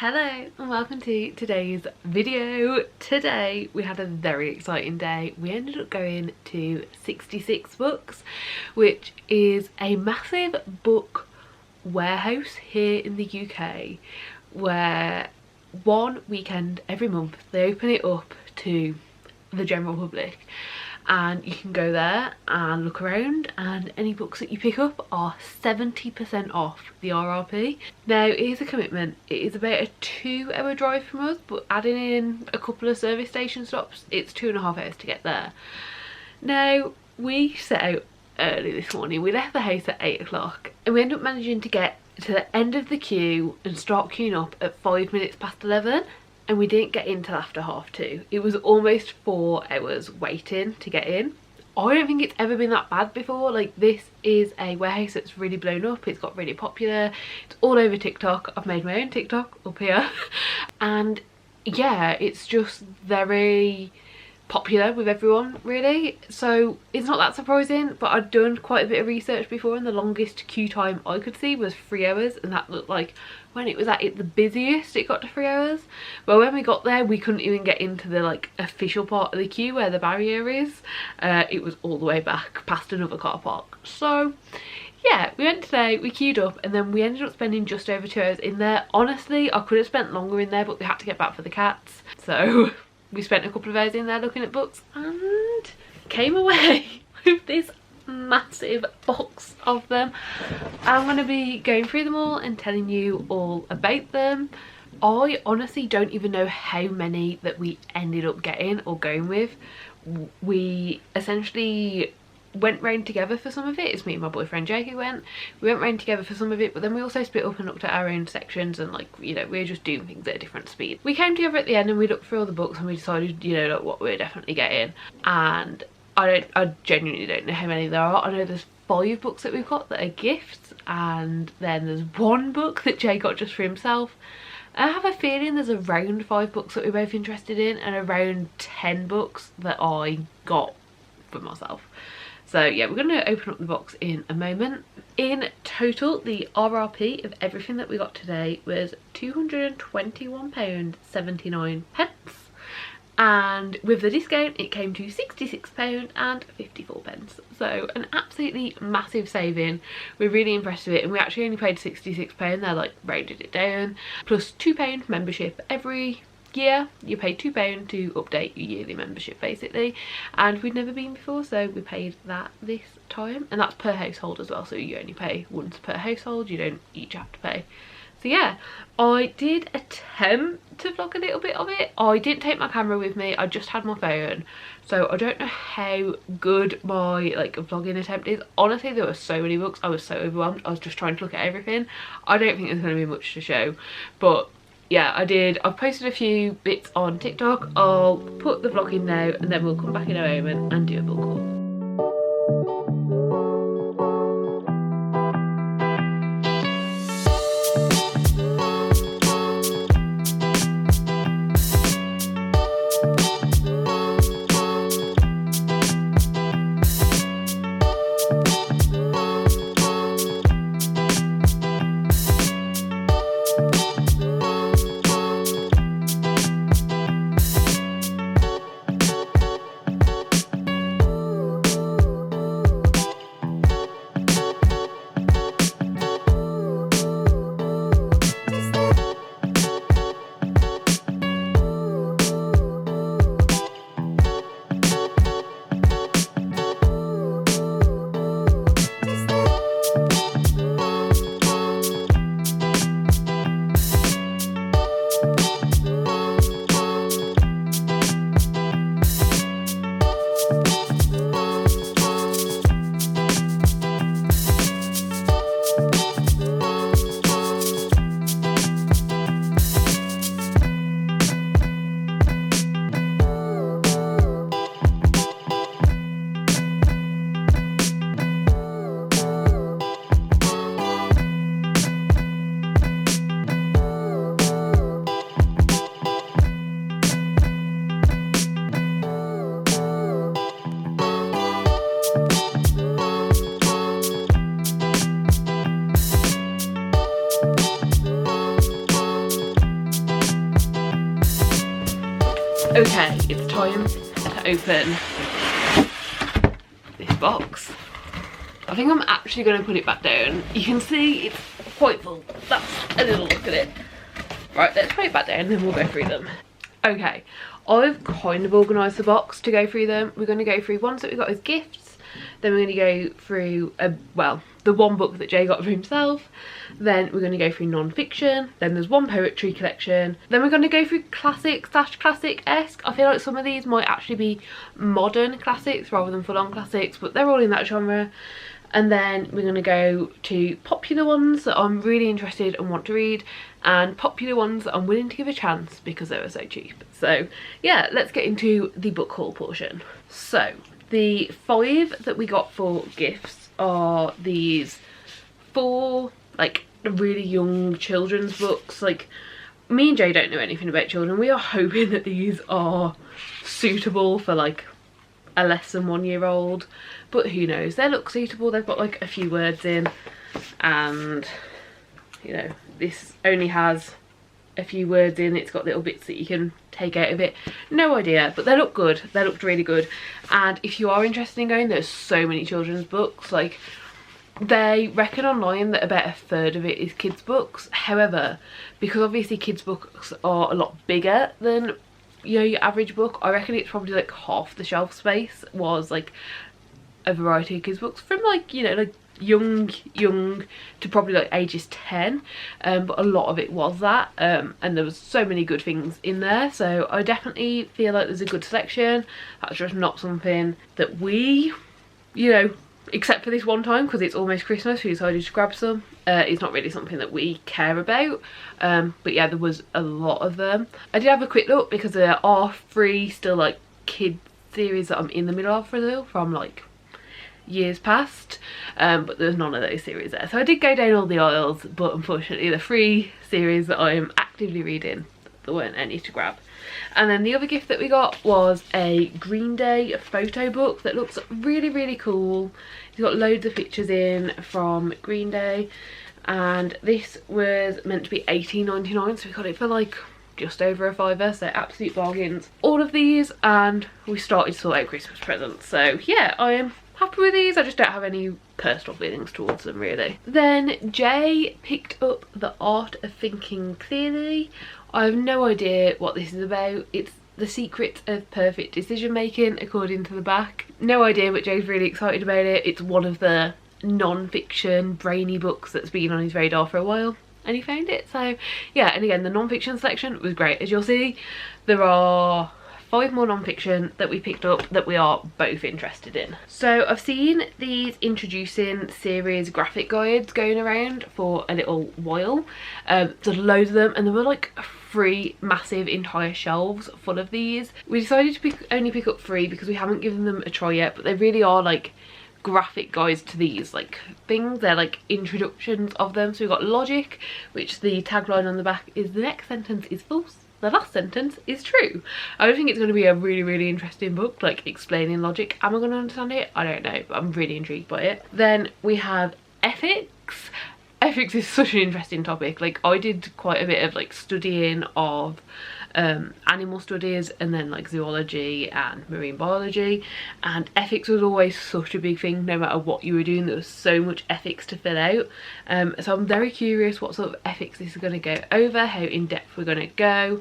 Hello and welcome to today's video. Today we had a very exciting day. We ended up going to 66 Books, which is a massive book warehouse here in the UK where one weekend every month they open it up to the general public and you can go there and look around, and any books that you pick up are 70% off the RRP. Now it is a commitment. It is about a 2-hour drive from us, but adding in a couple of service station stops, it's 2.5 hours to get there. Now we set out early this morning. We left the house at 8 o'clock and we ended up managing to get to the end of the queue and start queuing up at 5 minutes past 11. And we didn't get in till after 2:30. It was almost 4 hours waiting to get in. I don't think it's ever been that bad before. Like, this is a warehouse that's really blown up. It's got really popular. It's all over TikTok. I've made my own TikTok up here. And yeah, it's just very popular with everyone, really. So it's not that surprising, but I'd done quite a bit of research before and the longest queue time I could see was 3 hours, and that looked like when it was at the busiest it got to 3 hours. But when we got there we couldn't even get into the official part of the queue where the barrier is. It was all the way back past another car park. So yeah, we went today, we queued up, and then we ended up spending just over 2 hours in there. Honestly, I could have spent longer in there, but we had to get back for the cats, so we spent a couple of hours in there looking at books and came away with this massive box of them. I'm going to be going through them all and telling you all about them. I honestly don't even know how many that we ended up getting or going with. We essentially went round together for some of it. It's me and my boyfriend Jay who went. We went round together for some of it, but then we also split up and looked at our own sections, and we were just doing things at a different speed. We came together at the end and we looked through all the books and we decided, what we're definitely getting. And I genuinely don't know how many there are. I know there's 5 books that we've got that are gifts, and then there's 1 book that Jay got just for himself. I have a feeling there's around 5 books that we're both interested in and around 10 books that I got for myself. So yeah, we're going to open up the box in a moment. In total, the RRP of everything that we got today was £221.79. And with the discount it came to £66.54. So an absolutely massive saving. We're really impressed with it, and we actually only paid £66. They rounded it down, plus £2 membership every year. You pay £2 to update your yearly membership basically, and we'd never been before, so we paid that this time, and that's per household as well, so you only pay once per household, you don't each have to pay. So yeah, I did attempt to vlog a little bit of it. I didn't take my camera with me, I just had my phone, so I don't know how good my vlogging attempt is. Honestly, there were so many books, I was so overwhelmed. I was just trying to look at everything. I don't think there's going to be much to show, but yeah, I've posted a few bits on TikTok. I'll put the vlog in now and then we'll come back in a moment and do a book haul. Okay, it's time to open this box. I think I'm actually going to put it back down. You can see it's quite full. That's a little look at it. Right, let's put it back down and then we'll go through them. Okay, I've kind of organised the box to go through them. We're going to go through ones that we got as gifts. Then we're going to go through, well, the one book that Jay got for himself. Then we're going to go through non-fiction. Then there's one poetry collection. Then we're going to go through classic/classic-esque. I feel like some of these might actually be modern classics rather than full-on classics, but they're all in that genre. And then we're going to go to popular ones that I'm really interested and want to read, and popular ones that I'm willing to give a chance because they were so cheap. So yeah, let's get into the book haul portion. So the 5 that we got for gifts are these 4 like really young children's books. Like, me and Jay don't know anything about children. We are hoping that these are suitable for like a less than 1-year-old, but who knows. They look suitable. They've got like a few words in, and you know, this only has a few words in. It's got little bits that you can take out of it. No idea, but they look good. They looked really good. And if you are interested in going, there's so many children's books. Like, they reckon online that about 1/3 of it is kids books. However, because obviously kids books are a lot bigger than, you know, your average book, I reckon it's probably like half the shelf space was like a variety of kids books, from like, you know, like young to probably like ages 10, but a lot of it was that, and there was so many good things in there. So I definitely feel like there's a good selection. That's just not something that we, you know, except for this one time because it's almost Christmas, we decided to grab some. It's not really something that we care about, but yeah, there was a lot of them. I did have a quick look because there are 3 still like kid series that I'm in the middle of from like years past, but there's none of those series there. So I did go down all the aisles, but unfortunately the 3 series that I'm actively reading, there weren't any to grab. And then the other gift that we got was a Green Day photo book that looks really, really cool. It's got loads of pictures in from Green Day, and this was meant to be $18.99, so we got it for like just over a £5, so absolute bargains. All of these, and we started to sort out Christmas presents. So yeah, I am happy with these. I just don't have any personal feelings towards them really. Then Jay picked up The Art of Thinking Clearly. I have no idea what this is about. It's the secret of perfect decision making, according to the back. No idea, but Jay's really excited about it. It's one of the non-fiction brainy books that's been on his radar for a while, and he found it. So yeah, and again, the non-fiction selection was great. As you'll see, there are 5 more non-fiction that we picked up that we are both interested in. So I've seen these introducing series graphic guides going around for a little while. There's loads of them, and there were like 3 massive entire shelves full of these. We decided to only pick up 3 because we haven't given them a try yet, but they really are like graphic guides to these like things. They're like introductions of them. So we've got logic, which the tagline on the back is "the next sentence is false, the last sentence is true." I don't think it's going to be a really, really interesting book, like explaining logic. Am I going to understand it? I don't know, but I'm really intrigued by it. Then we have ethics. Ethics is such an interesting topic. Like, I did quite a bit of like studying of animal studies, and then like zoology and marine biology, and ethics was always such a big thing. No matter what you were doing, there was so much ethics to fill out. So I'm very curious what sort of ethics this is going to go over, how in depth we're going to go.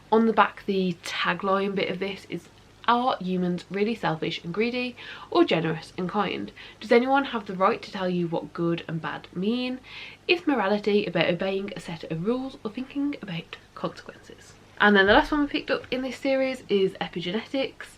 On the back, the tagline bit of this is, "Are humans really selfish and greedy, or generous and kind? Does anyone have the right to tell you what good and bad mean? Is morality about obeying a set of rules or thinking about consequences?" And then the last one we picked up in this series is epigenetics.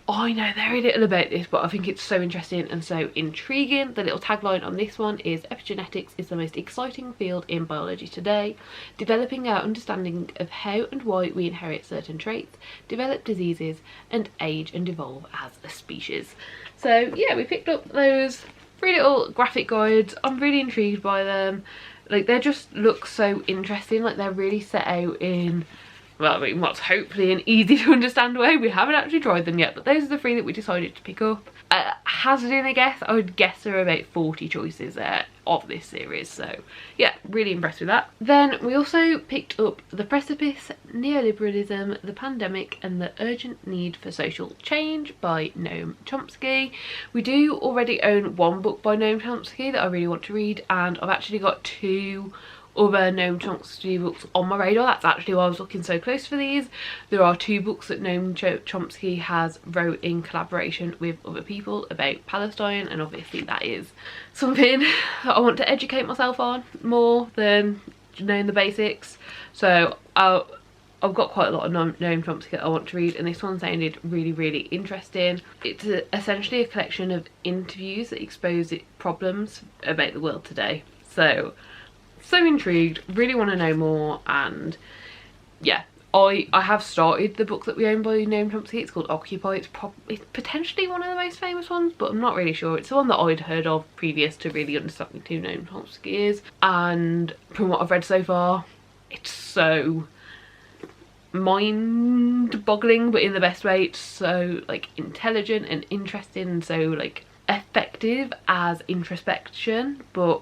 I know very little about this, but I think it's so interesting and so intriguing. The little tagline on this one is, "Epigenetics is the most exciting field in biology today, developing our understanding of how and why we inherit certain traits, develop diseases, and age and evolve as a species." So yeah, we picked up those 3 little graphic guides. I'm really intrigued by them. Like, they just look so interesting. Like, they're really set out in, well, I mean, what's hopefully an easy to understand way. We haven't actually tried them yet, but those are the 3 that we decided to pick up. Hazarding a guess, I would guess there are about 40 choices there. of this series. So yeah, really impressed with that. Then we also picked up The Precipice, Neoliberalism, the Pandemic and the Urgent Need for Social Change by Noam Chomsky. We do already own one book by Noam Chomsky that I really want to read, and I've actually got two other Noam Chomsky books on my radar. That's actually why I was looking so close for these. There are two books that Noam Chomsky has wrote in collaboration with other people about Palestine, and obviously that is something that I want to educate myself on more than knowing the basics. So I've got quite a lot of Noam Chomsky that I want to read, and this one sounded really interesting. It's essentially a collection of interviews that expose problems about the world today. So intrigued, really want to know more. And yeah, I have started the book that we own by Noam Chomsky. It's called Occupy. It's potentially one of the most famous ones, but I'm not really sure. It's the one that I'd heard of previous to really understanding who Noam Chomsky is, and from what I've read so far, it's so mind-boggling, but in the best way. It's so like intelligent and interesting, and so like effective as introspection. But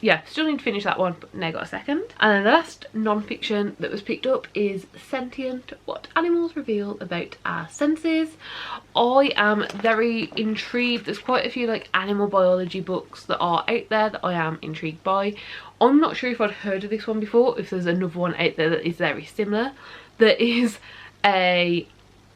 yeah, still need to finish that one, but now got a second. And then the last non-fiction that was picked up is Sentient, What Animals Reveal About Our Senses. I am very intrigued. There's quite a few like animal biology books that are out there that I am intrigued by. I'm not sure if I'd heard of this one before, if there's another one out there that is very similar. There is a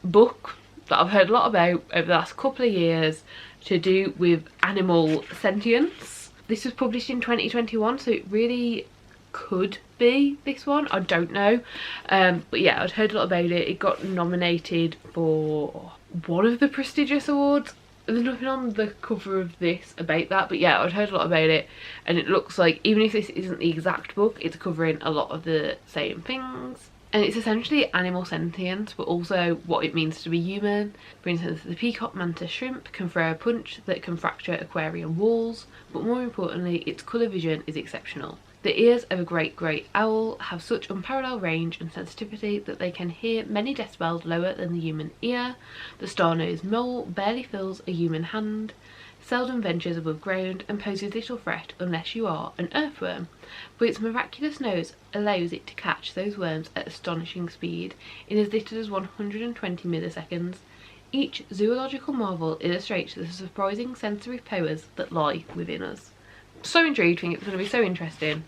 book that I've heard a lot about over the last couple of years to do with animal sentience. This was published in 2021, so it really could be this one. I don't know. But yeah, I'd heard a lot about it. It got nominated for one of the prestigious awards. There's nothing on the cover of this about that, but yeah, I'd heard a lot about it, and it looks like, even if this isn't the exact book, it's covering a lot of the same things. And it's essentially animal sentience, but also what it means to be human. For instance, the peacock mantis shrimp can throw a punch that can fracture aquarium walls, but more importantly, its colour vision is exceptional. The ears of a great grey owl have such unparalleled range and sensitivity that they can hear many decibels lower than the human ear. The star-nosed mole barely fills a human hand, seldom ventures above ground, and poses little threat unless you are an earthworm. But its miraculous nose allows it to catch those worms at astonishing speed, in as little as 120 milliseconds. Each zoological marvel illustrates the surprising sensory powers that lie within us. So intrigued, think it's going to be so interesting.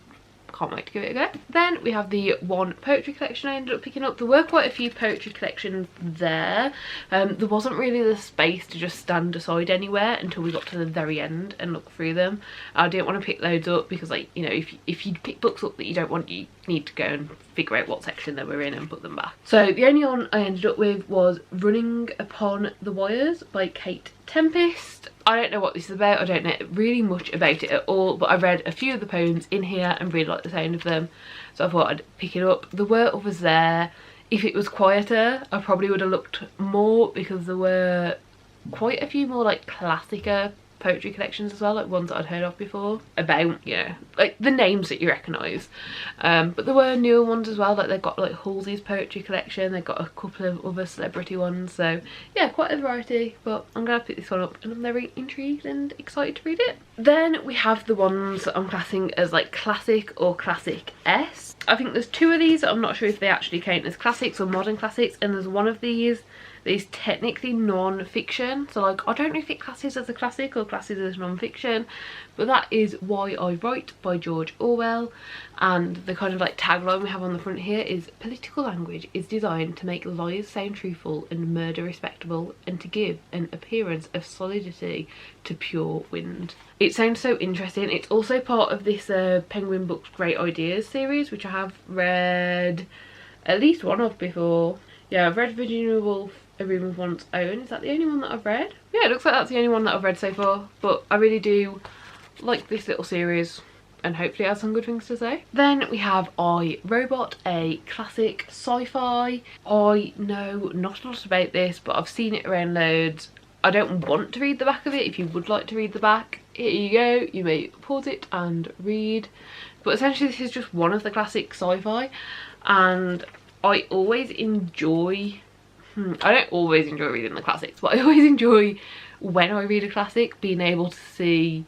Can't wait to give it a go. Then we have the one poetry collection I ended up picking up. There were quite a few poetry collections there. There wasn't really the space to just stand aside anywhere until we got to the very end and look through them. I didn't want to pick loads up because, like, you know, if you pick books up that you don't want, you need to go and figure out what section they were in and put them back. So the only one I ended up with was Running Upon the Wires by Kate Tempest. I don't know what this is about. I don't know really much about it at all, but I read a few of the poems in here and really liked the sound of them, so I thought I'd pick it up. There were others there. If it was quieter, I probably would have looked more, because there were quite a few more like classicer poetry collections as well, like ones that I'd heard of before, about, you know, like the names that you recognise. But there were newer ones as well, like they've got like Halsey's poetry collection, they've got a couple of other celebrity ones, so yeah, quite a variety. But I'm gonna pick this one up and I'm very intrigued and excited to read it. Then we have the ones that I'm classing as like classic or classic S. I think there's two of these that I'm not sure if they actually count as classics or modern classics, and there's one of these that is technically non-fiction, so like I don't know if it classes as a classic or classes as non-fiction, but that is Why I Write by George Orwell. And the kind of like tagline we have on the front here is: political language is designed to make lies sound truthful and murder respectable, and to give an appearance of solidity to pure wind. It sounds so interesting. It's also part of this Penguin Books Great Ideas series, which I have read at least one of before. Yeah, I've read Virginia Woolf, A Room of One's Own. Is that the only one that I've read? Yeah, it looks like that's the only one that I've read so far, but I really do like this little series and hopefully it has some good things to say. Then we have I, Robot, a classic sci-fi. I know not a lot about this, but I've seen it around loads. I don't want to read the back of it. If you would like to read the back, here you go. You may pause it and read. But essentially this is just one of the classic sci-fi, and I always enjoy, I don't always enjoy reading the classics, but I always enjoy when I read a classic being able to see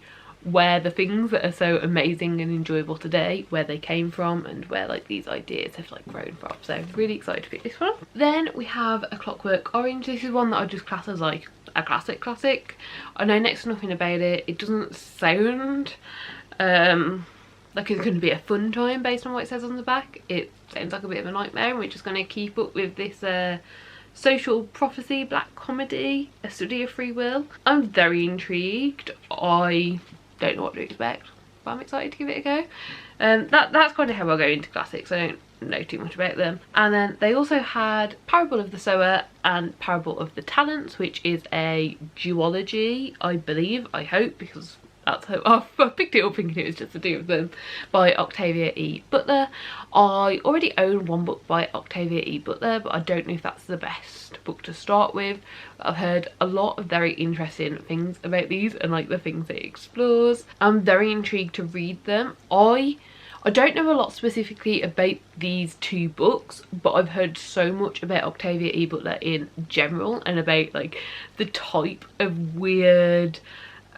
where the things that are so amazing and enjoyable today, where they came from and where like these ideas have like grown from. So really excited to pick this one up. Then we have A Clockwork Orange. This is one that I just class as like a classic. I know next to nothing about it. It doesn't sound like it's going to be a fun time based on what it says on the back. It sounds like a bit of a nightmare, and we're just going to keep up with this social prophecy black comedy, A Study of Free Will. I'm very intrigued. I don't know what to expect, but I'm excited to give it a go. That's kind of how I go into classics. I don't know too much about them. And then they also had Parable of the Sower and Parable of the Talents, which is a duology, I believe, I hope, because that's how I picked it up thinking it was just the two of them, by Octavia E. Butler. I already own one book by Octavia E. Butler, but I don't know if that's the best book to start with. I've heard a lot of very interesting things about these and like the things it explores. I'm very intrigued to read them. I don't know a lot specifically about these two books, but I've heard so much about Octavia E. Butler in general and about like the type of weird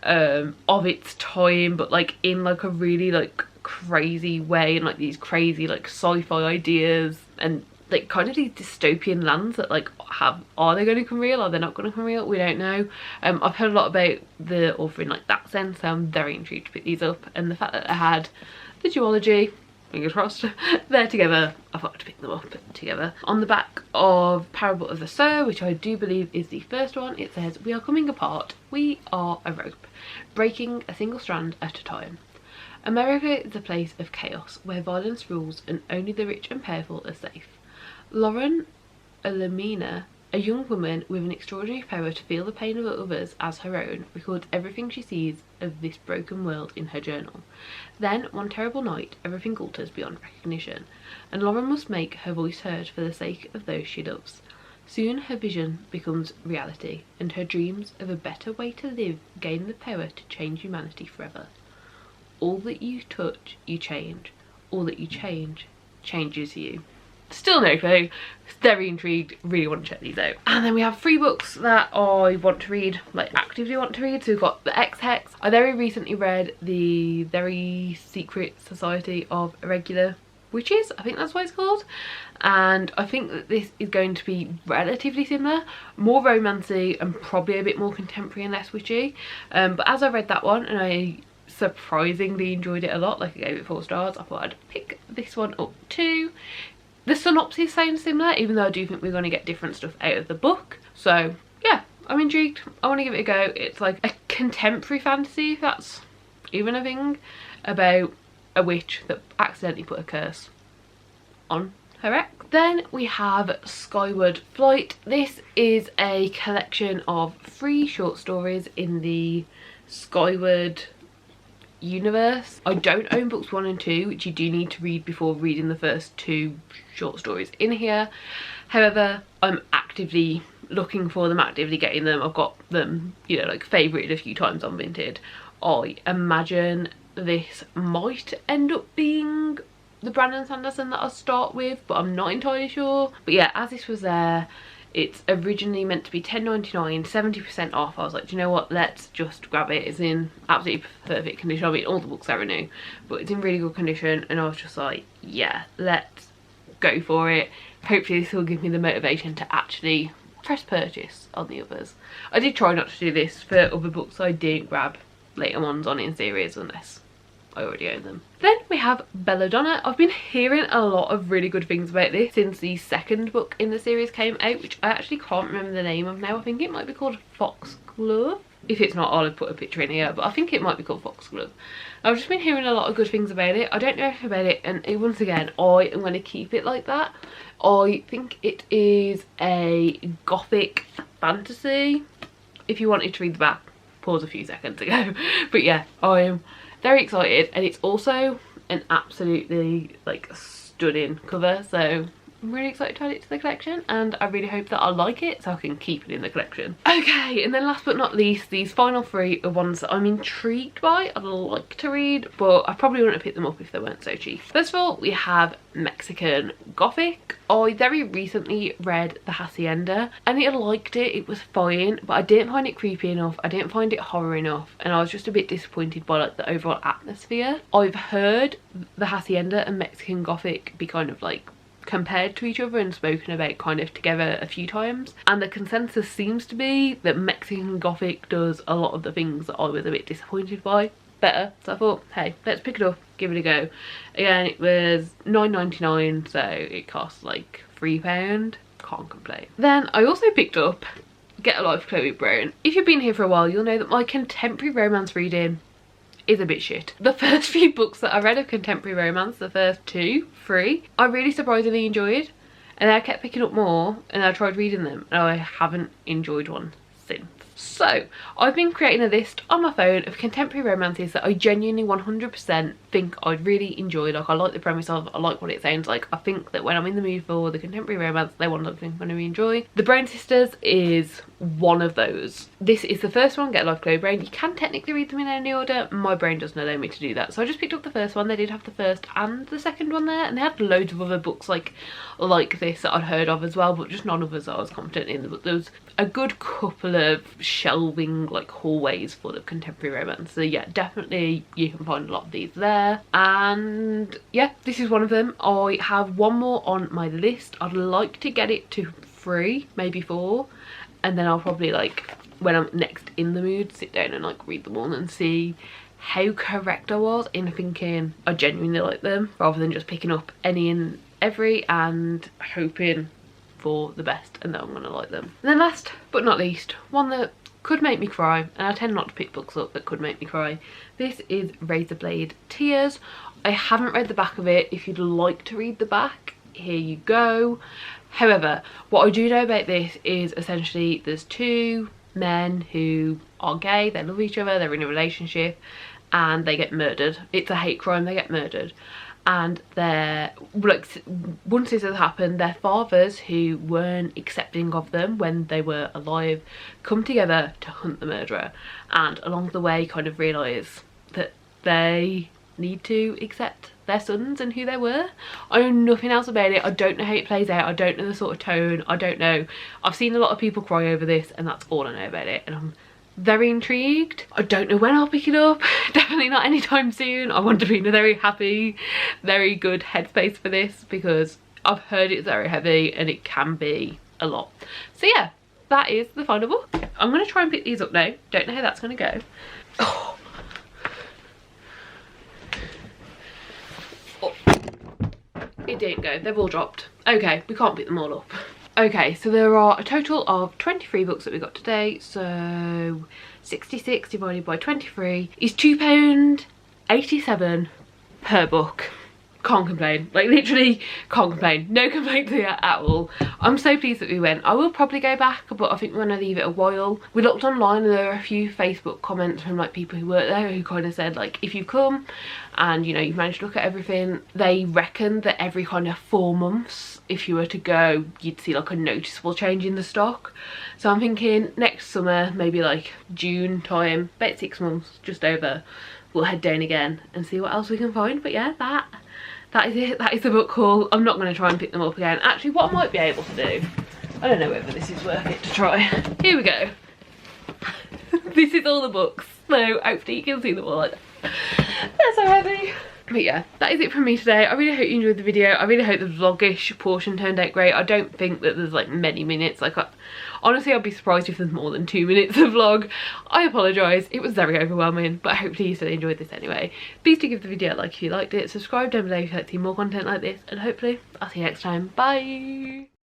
of its time, but like in like a really like crazy way, and like these crazy like sci-fi ideas and like kind of these dystopian lands that like are they going to come real, are they not going to come real, we don't know. I've heard a lot about the author in like that sense, so I'm very intrigued to pick these up, and the fact that I had the duology, fingers crossed, they're together, I thought to pick them up together. On the back of Parable of the Sower, which I do believe is the first one, it says, "We are coming apart, we are a rope, breaking a single strand at a time. America is a place of chaos where violence rules and only the rich and powerful are safe. Lauren Alamina, a young woman with an extraordinary power to feel the pain of others as her own, records everything she sees of this broken world in her journal. Then, one terrible night, everything alters beyond recognition, and Lauren must make her voice heard for the sake of those she loves. Soon her vision becomes reality, and her dreams of a better way to live gain the power to change humanity forever. All that you touch, you change. All that you change, changes you." Still no clue. Very intrigued, really want to check these out. And then we have 3 books that I want to read, like actively want to read. So we've got The X-Hex. I very recently read The Very Secret Society of Irregular Witches, I think that's what it's called, and I think that this is going to be relatively similar, more romancy and probably a bit more contemporary and less witchy. But as I read that one and I surprisingly enjoyed it a lot, like I gave it 4 stars, I thought I'd pick this one up too. The synopsis sounds similar, even though I do think we're going to get different stuff out of the book. So yeah, I'm intrigued. I want to give it a go. It's like a contemporary fantasy, if that's even a thing, about a witch that accidentally put a curse on her ex. Then we have Skyward Flight. This is a collection of 3 short stories in the Skyward universe. I don't own books 1 and 2, which you do need to read before reading the first 2 short stories in here. However, I'm actively looking for them, actively getting them. I've got them, you know, like favorited a few times on Vinted. I imagine this might end up being the Brandon Sanderson that I'll start with, but I'm not entirely sure. But yeah, as this was there, it's originally meant to be $10.99, 70% off. I was like, do you know what, let's just grab it. It's in absolutely perfect condition. I mean, all the books are new, but it's in really good condition, and I was just like, yeah, let's go for it. Hopefully this will give me the motivation to actually press purchase on the others. I did try not to do this for other books, so I didn't grab later ones on in series unless I already own them. Then we have Belladonna. I've been hearing a lot of really good things about this since the 2nd book in the series came out, which I actually can't remember the name of now. I think it might be called Foxglove. If it's not, I'll put a picture in here, but I think it might be called Foxglove. I've just been hearing a lot of good things about it. I don't know anything about it, and once again, I am going to keep it like that. I think it is a gothic fantasy. If you wanted to read the back, pause a few seconds ago. But yeah, I am very excited, and it's also an absolutely like stunning cover, so I'm really excited to add it to the collection, and I really hope that I'll like it so I can keep it in the collection. Okay, and then last but not least, these final three are ones that I'm intrigued by, I'd like to read, but I probably wouldn't have picked them up if they weren't so cheap. First of all, we have Mexican Gothic. I very recently read The Hacienda and I liked it, it was fine, but I didn't find it creepy enough, I didn't find it horror enough, and I was just a bit disappointed by like the overall atmosphere. I've heard The Hacienda and Mexican Gothic be kind of like compared to each other and spoken about kind of together a few times, and the consensus seems to be that Mexican Gothic does a lot of the things that I was a bit disappointed by better, so I thought, hey, let's pick it up, give it a go. Again, it was £9.99, so it cost like £3, can't complain. Then I also picked up Get a Life, Chloe Brown. If you've been here for a while, you'll know that my contemporary romance reading is a bit shit. The first few books that I read of contemporary romance, the first 2, 3, I really surprisingly enjoyed, and then I kept picking up more and I tried reading them and I haven't enjoyed one since. So I've been creating a list on my phone of contemporary romances that I genuinely 100% think I'd really enjoy. Like, I like the premise of, I like what it sounds like, I think that when I'm in the mood for the contemporary romance, they want something I'm going to enjoy. The Brown Sisters is one of those. This is the first one, Get a Life, Chloe Brown. You can technically read them in any order, my brain doesn't allow me to do that, so I just picked up the first one. They did have the first and the second one there, and they had loads of other books like this that I'd heard of as well, but just none of us I was confident in. But there was a good couple of shelving like hallways full of contemporary romance, so yeah, definitely you can find a lot of these there. And yeah, this is one of them. I have one more on my list. I'd like to get it to 3, maybe 4, and then I'll probably, like, when I'm next in the mood, sit down and like read them all and see how correct I was in thinking I genuinely like them, rather than just picking up any and every and hoping for the best and that I'm gonna like them. And then last but not least, one that could make me cry, and I tend not to pick books up that could make me cry. This is Razorblade Tears. I haven't read the back of it. If you'd like to read the back, here you go. However, what I do know about this is essentially there's 2 men who are gay, they love each other, they're in a relationship, and they get murdered. It's a hate crime, they get murdered. And they're, like, once this has happened, their fathers, who weren't accepting of them when they were alive, come together to hunt the murderer, and along the way kind of realise that they need to accept their sons and who they were. I know nothing else about it. I don't know how it plays out. I don't know the sort of tone. I don't know. I've seen a lot of people cry over this, and that's all I know about it, and I'm very intrigued. I don't know when I'll pick it up. Definitely not anytime soon. I want to be in a very happy, very good headspace for this, because I've heard it's very heavy and it can be a lot. So yeah, that is the final book. I'm going to try and pick these up now. Don't know how that's going to go. Oh. It didn't go. They've all dropped. Okay, we can't pick them all up. Okay, so there are a total of 23 books that we got today, so 66 divided by 23 is £2.87 per book. Can't complain, like literally can't complain. No complaints here at all. I'm so pleased that we went. I will probably go back, but I think we're gonna leave it a while. We looked online and there are a few Facebook comments from like people who work there who kind of said like, if you come and you know you've managed to look at everything, they reckon that every kind of 4 months, if you were to go, you'd see like a noticeable change in the stock. So I'm thinking next summer, maybe like June time, about 6 months, just over, we'll head down again and see what else we can find. But yeah, that is it. That is the book haul. I'm not going to try and pick them up again. Actually, what I might be able to do, I don't know whether this is worth it to try. Here we go. This is all the books, so hopefully you can see them all like that. They're so heavy. But yeah, that is it from me today. I really hope you enjoyed the video. I really hope the vlogish portion turned out great. I don't think that there's like many minutes. Like, honestly, I'd be surprised if there's more than 2 minutes of vlog. I apologise. It was very overwhelming, but hopefully you still enjoyed this anyway. Please do give the video a like if you liked it. Subscribe down below if you'd like to see more content like this, and hopefully I'll see you next time. Bye!